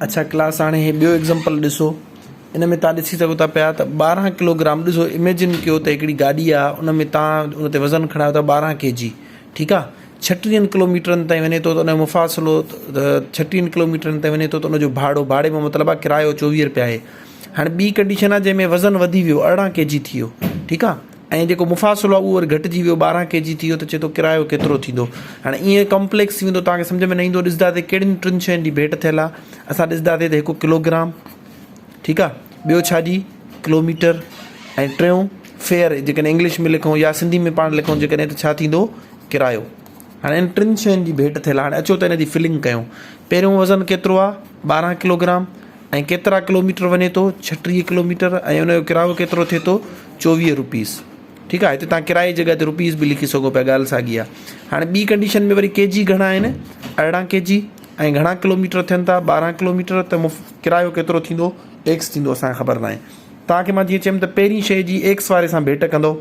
अच्छा क्लास हाणे हे ॿियो एग्ज़ाम्पल ॾिसो। इन में तव्हां ॾिसी सघो था पिया त 12 किलोग्राम ॾिसो। इमेजिन कयो त हिकिड़ी गाॾी आहे, उन में तव्हां उन ते वज़न खणायो था 12 kg, ठीकु आहे। 36 किलोमीटरनि ताईं वञे थो त उन जो मुफ़ासिलो 36 किलोमीटरनि ताईं वञे थो त उनजो भाड़े में मतिलबु आहे किरायो 24 रुपया आहे। हाणे ॿी कंडीशन आहे जंहिंमें वज़न वधी वियो 18 kg थी वियो, ठीकु आहे, ऐं जेको मुफ़ासिलो आहे उहो वरी घटिजी वियो 12 kg थी वियो, त चए थो किरायो केतिरो थींदो। हाणे ईअं कॉम्प्लेक्स थी वेंदो, तव्हांखे सम्झ में न ईंदो। ॾिसंदासीं कहिड़ियुनि टिनि शयुनि जी भेट थियल आहे। असां ॾिसंदासीं त हिकु किलोग्राम, ठीकु आहे, ॿियो छा जी किलोमीटर, ऐं टियों फेयर, जेकॾहिं इंग्लिश में लिखूं या सिंधी में पाण लिखूं जेकॾहिं, त छा थींदो किरायो। हाणे इन टिनि शयुनि जी भेट थियल आहे। हाणे अचो त इन जी फिलिंग कयूं। पहिरियों वज़न केतिरो आहे 12 किलोग्राम, ऐं केतिरा किलोमीटर वञे थो 36 किलोमीटर, ऐं उनजो किरायो केतिरो थिए थो 24 रुपीस, ठीकु आहे। हिते तव्हां किराए जी जॻह ते रुपीस बि लिखी सघो पिया, ॻाल्हि साॻी आहे। हाणे ॿी कंडीशन में वरी kg घणा आहिनि 18 kg, ऐं घणा किलोमीटर थियनि था 12 किलोमीटर, त किरायो केतिरो थींदो एक्स थींदो, असांखे ख़बर न आहे। तव्हांखे मां जीअं चयुमि त पहिरीं शइ जी एक्स वारे सां भेट कंदो।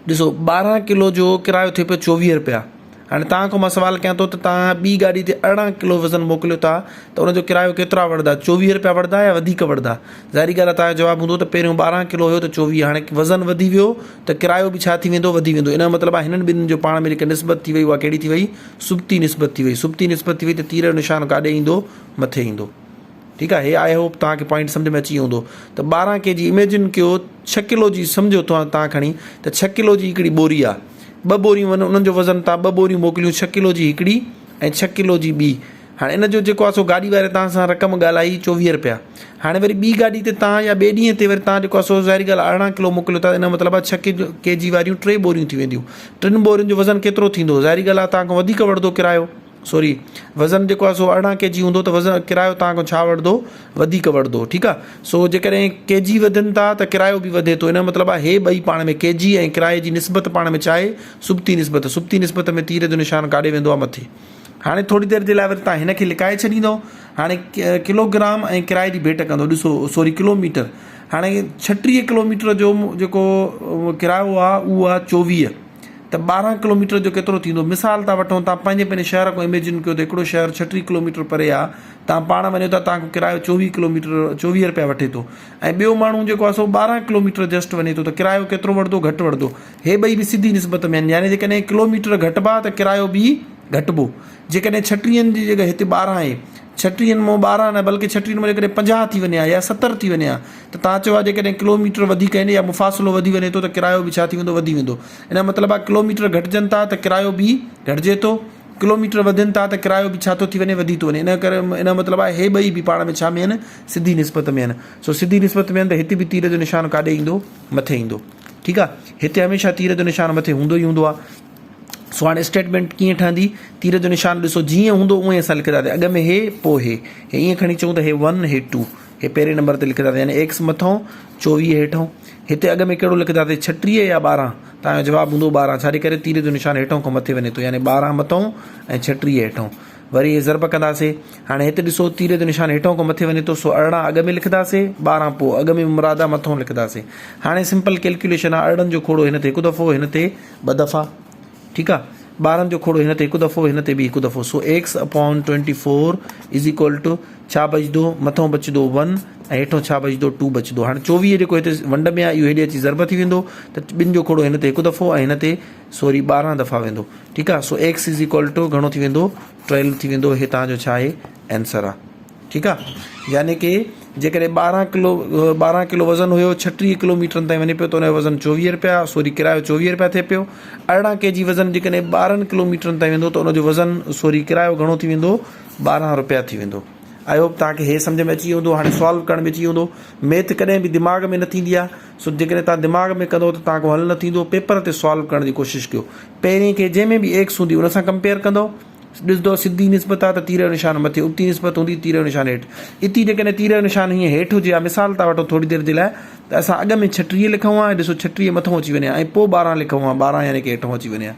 ॾिसो 12 किलो जो किरायो थिए पियो 24 रुपया। हाणे तव्हां खां मां सवाल कयां थो त तव्हां ॿी गाॾी ते 18 किलो वज़न मोकिलियो था, त उनजो किरायो केतिरा वठंदा, 24 रुपया वठंदा या वधीक वठंदा? ज़ाहिरी ॻाल्हि आहे तव्हांजो जवाबु हूंदो त पहिरियों 12 किलो हुयो त 24, हाणे वज़न वधी वियो त किरायो बि छा थी वेंदो, वधी वेंदो। इन जो मतिलबु आहे हिननि ॿिन्हिनि जो पाण में जेके निस्बत थी वई उहा कहिड़ी थी वई, सुबती निस्बत थी वई। सुबती निस्बत थी वई त तीर जो निशान काॾे ईंदो, मथे ईंदो, ठीकु आहे। हे आई होप तव्हांखे पॉइंट सम्झ में अची वियो हूंदो। त 12 kg इमेजिन कयो 6 किलो जी, सम्झो तव्हां खणी त 6 किलो जी हिकिड़ी बोरी आहे, 2 बोरियूं उन्हनि जो वज़न तव्हां 2 बोरियूं मोकिलियूं, 6 किलो जी हिकिड़ी ऐं 6 किलो जी ॿी। हाणे इन जो जेको आहे सो गाॾी वारे तव्हां सां रक़म ॻाल्हाई 24 रुपया। हाणे वरी ॿी गाॾी ते तव्हां या ॿिए ॾींहं ते वरी तव्हां जेको आहे सो ज़ाहिरी ॻाल्हि 18 किलो मोकिलियो था, इन जो मतिलबु आहे 6 kg वारियूं 3 बोरियूं थी वेंदियूं। 3 बोरियुनि जो वज़न केतिरो थींदो? ज़ाहिरी ॻाल्हि आहे तव्हां खां वधीक वठंदो किरायो, सॉरी वज़न जेको आहे सो 18 kg हूंदो, त वज़न किरायो तव्हां खां छा वठंदो, वधीक वठंदो, ठीकु आहे। सो जेकॾहिं kg वधनि था त किरायो बि वधे थो। इन जो मतिलबु आहे हे ॿई पाण में kg ऐं किराए जी निस्बत पाण में छा आहे, सुबती निस्बत। सुबती निस्बत में तीर जो निशान काॾे वेंदो आहे, मथे। हाणे थोरी देरि जे लाइ वरी तव्हां हिनखे लिकाए छॾींदो। हाणे किलोग्राम ऐं किराए जी भेट कंदो। ॾिसो सॉरी किलोमीटर। हाणे 36 किलोमीटर जो जेको किरायो आहे उहो आहे 24, त 12 किलोमीटर जो केतिरो थींदो? मिसाल था वठूं, तव्हां पंहिंजे शहर को इमेजिन कयो त हिकिड़ो शहर 36 किलोमीटर परे आहे, तव्हां पाण वञो था, तव्हांखे किरायो 24 रुपया वठे थो, ऐं ॿियो माण्हू जेको आहे सो 12 किलोमीटर जस्ट वञे थो, त किरायो केतिरो वठंदो, घटि वठंदो। हे ॿई बि सिधी निस्बत में आहिनि, यानी जेकॾहिं किलोमीटर घटिबा त किरायो बि घटिबो। जेकॾहिं 36 जी जॻह हिते 12 आहे, 36 मां 12 न बल्कि 36 में जेकॾहिं 50 थी वञे या 70 थी वञे, त तव्हां चयो आहे जेकॾहिं किलोमीटर वधीक आहिनि या मुफ़ासिलो वधी वञे थो त किरायो बि छा थी वेंदो, वधी वेंदो। इन जो मतिलबु आहे किलोमीटर घटिजनि था त किरायो बि घटिजे थो, किलोमीटर वधनि था त किरायो बि छा थो थी वञे, वधी थो वञे। इन करे इन जो मतिलबु आहे हे ॿई बि पाण में छा में आहिनि, सिधी निस्बत में आहिनि। सो सिधी निस्बत में आहिनि त हिते बि तीर जो निशान काॾे ईंदो, मथे ईंदो, ठीकु आहे। हिते हमेशह तीर जो निशान मथे हूंदो ई हूंदो आहे। सो हाणे स्टेटमेंट कीअं ठहंदी? तीर जो निशान ॾिसो जीअं हूंदो उअं ई असां लिखंदासीं। अॻ में हे, पोइ हे ईअं खणी चऊं त हे 1 हे 2, हे पहिरें नंबर ते लिखंदासीं, यानी एक्स मथां 24 हेठां। हिते अॻ में कहिड़ो लिखंदासीं 36 या 12? तव्हांजो जवाबु हूंदो 12। छाजे करे? तीर जो निशान हेठां खां मथे वञे थो, यानी 12 मथां ऐं 36 हेठां। वरी हे ज़रब कंदासीं। हाणे हिते ॾिसो तीर जो निशान हेठां खां मथे वञे थो, सो 18 अॻ में लिखंदासीं, 12 पोइ अॻ में मुराद आहे मथां लिखंदासीं। हाणे सिंपल कैलकुलेशन आहे। 18 जो खोड़ो हिन ते हिकु दफ़ो, हिन ते 2 दफ़ा, ठीकु आहे। 12 जो खोड़ो हिन ते हिकु दफ़ो, हिन ते बि हिकु दफ़ो। सो x/24 इज़ इक्वल टू छा बचंदो? मथां बचंदो 1 ऐं हेठां छा बचंदो? 2 बचंदो। हाणे 24 जेको हिते वंड में आहे इहो हेॾे अची ज़रब थी वेंदो, त ॿिनि जो खोड़ो हिन ते हिकु दफ़ो ऐं हिन ते 12 दफ़ा वेंदो, ठीकु आहे। सो x इज़ इक्वल टू घणो थी वेंदो? 12 थी वेंदो। हे तव्हांजो छा आहे? आंसर आहे, ठीकु आहे। यानी कि जेकॾहिं 12 किलो वज़न हुयो, 36 किलोमीटरनि ताईं वञे पियो, त हुनजो वज़न 24 रुपया, सॉरी किरायो 24 रुपया थिए पियो। 18 kg वज़न जेकॾहिं 12 किलोमीटरनि ताईं वेंदो, त हुनजो वज़न सॉरी किरायो घणो थी वेंदो? 12 रुपया थी वेंदो। आई होप तव्हांखे हे सम्झ में अची वेंदो। हाणे सॉल्व करण में अची वेंदो। मैथ कॾहिं बि दिमाग़ में न थींदी आहे। सो जेकॾहिं तव्हां दिमाग़ में कंदो त तव्हांखां हल न थींदो। पेपर ते सॉल्व करण जी कोशिशि कयो। पहिरीं खे जंहिंमें बि एक्स हूंदी उन सां कंपेयर कंदो, ॾिसंदो सिधी निस्बत आहे त तीर जो निशान मथे, उबती निस्बत हूंदी तीर जो निशान हेठि। इती जेकॾहिं तीर जो निशान हीअं हेठि हुजे आहे, मिसाल था वठो थोरी देरि जे लाइ, त असां अॻ में 36 लिखूं आहे, ॾिसो 36 मथां अची वञे, ऐं पोइ 12 लिखूं आहे, 12 यानी कि हेठां अची वञे।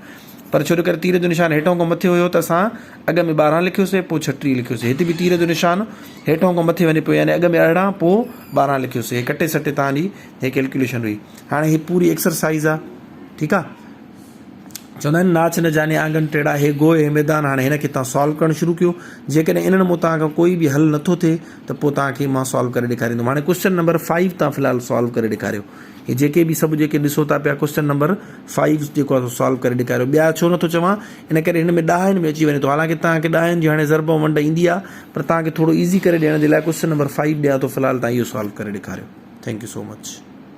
पर छो जो करे तीर जो निशान हेठां खां मथे हुयो, त असां अॻ में 12 लिखियोसीं, पोइ 36 लिखियोसीं। हिते बि तीर जो निशान हेठां खां मथे वञे पियो, यानी अॻ में 18 पोइ 12 लिखियोसीं। हे कटे सटे तव्हांजी हे कैलकुलेशन हुई। हाणे ही पूरी एक्सरसाइज़ आहे, ठीकु आहे। चवंदा आहिनि नाच न जाने आंगन टेढ़ा हे गो हे मैदान। हाणे हिनखे तव्हां सॉल्व करणु शुरू कयो। जेकॾहिं इन्हनि मां तव्हांखां कोई बि हल नथो थिए त पोइ तव्हांखे मां सॉल्व करे ॾेखारींदुमि। हाणे क्वेश्चन नंबर 5 तव्हां फ़िलहालु सॉल्व करे ॾेखारियो। हे जेके बि सभु जेके ॾिसो था पिया क्वेश्चन नंबर 5 जेको आहे सॉल्व करे ॾेखारियो। ॿिया छो नथो चवां, इन करे हिन में 10 में अची वञे थो। हालांकि तव्हांखे 10 जी हाणे ज़रब वंड ईंदी आहे, पर तव्हांखे थोरो ईज़ी करे ॾियण जे लाइ क्वेश्चन नंबर 5 ॾियां थो। फ़िलहालु तव्हां इहो सॉल्व करे ॾेखारियो। Thank you so much.